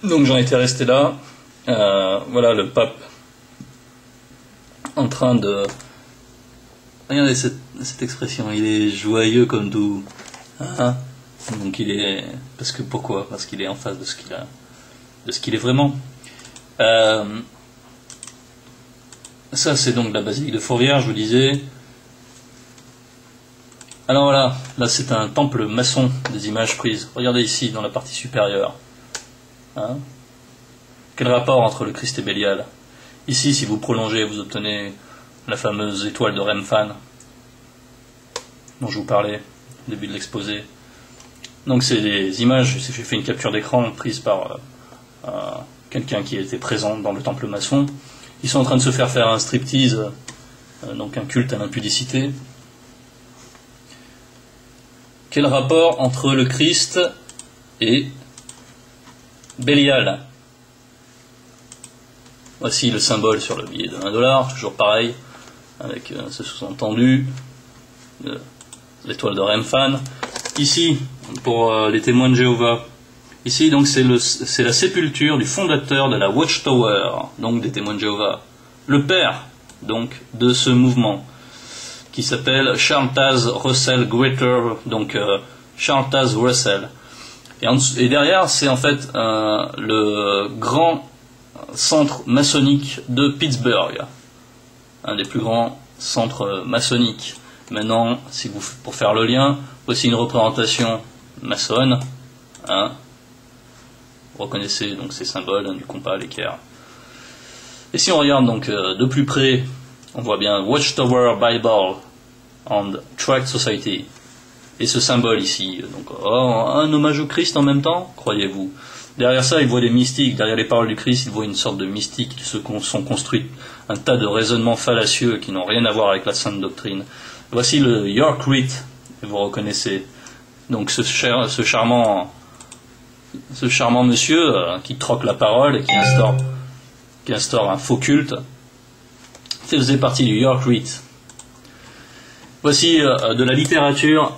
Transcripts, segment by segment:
Donc j'en étais resté là. Voilà le pape en train de... Regardez cette expression, il est joyeux comme tout. Hein? Donc il est... Parce que pourquoi? Parce qu'il est en face de ce qu'il est vraiment. Ça c'est donc la basilique de Fourvière, je vous disais. Alors voilà, là c'est un temple maçon des images prises. Regardez ici dans la partie supérieure. Hein? Quel rapport entre le Christ et Bélial? Ici, si vous prolongez, vous obtenez la fameuse étoile de Remphan dont je vous parlais au début de l'exposé. Donc c'est des images, j'ai fait une capture d'écran prise par quelqu'un qui était présent dans le temple maçon. Ils sont en train de se faire un striptease, donc un culte à l'impudicité. Quel rapport entre le Christ et Bélial? Voici le symbole sur le billet de $1, toujours pareil, avec ce sous-entendu, l'étoile de Remphan. Ici, pour les témoins de Jéhovah, ici donc c'est la sépulture du fondateur de la Watchtower, donc des témoins de Jéhovah, le père donc de ce mouvement, qui s'appelle Charles Taze Russell Greater, donc Charles Taze Russell. Et derrière, c'est en fait le grand centre maçonnique de Pittsburgh, un des plus grands centres maçonniques. Maintenant, pour faire le lien, voici une représentation maçonne. Hein. Vous reconnaissez donc ces symboles, du compas, l'équerre. Et si on regarde donc de plus près, on voit bien Watchtower Bible and Tract Society. Et ce symbole ici, donc un hommage au Christ en même temps, croyez-vous? Derrière ça, il voit des mystiques, derrière les paroles du Christ, il voit une sorte de mystiques qui se sont construites, un tas de raisonnements fallacieux qui n'ont rien à voir avec la sainte doctrine. Voici le York Rite, vous reconnaissez. Donc ce charmant monsieur qui troque la parole et qui instaure un faux culte, faisait partie du York Rite. Voici de la littérature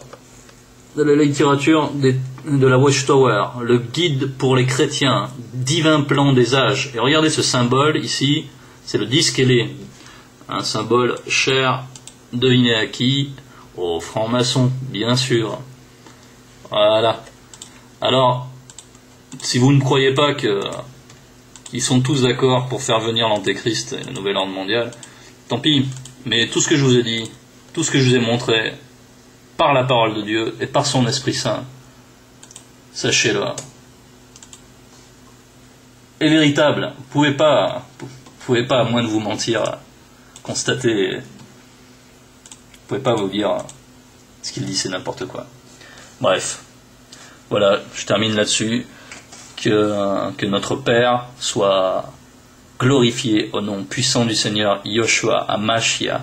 de la Watchtower, le guide pour les chrétiens, divin plan des âges. Et regardez ce symbole ici, c'est le disque ailé, un symbole cher, devinez à qui? Aux francs-maçons, bien sûr. Voilà. Alors, si vous ne croyez pas qu'ils sont tous d'accord pour faire venir l'Antéchrist et le nouvel ordre mondial, tant pis. Mais tout ce que je vous ai dit, tout ce que je vous ai montré, par la parole de Dieu et par son Esprit Saint, sachez-le, est véritable. Vous pouvez pas, à moins de vous mentir, constater, vous pouvez pas vous dire ce qu'il dit c'est n'importe quoi. Bref, voilà, je termine là-dessus, que notre Père soit glorifié au nom puissant du Seigneur Yoshua HaMashiach,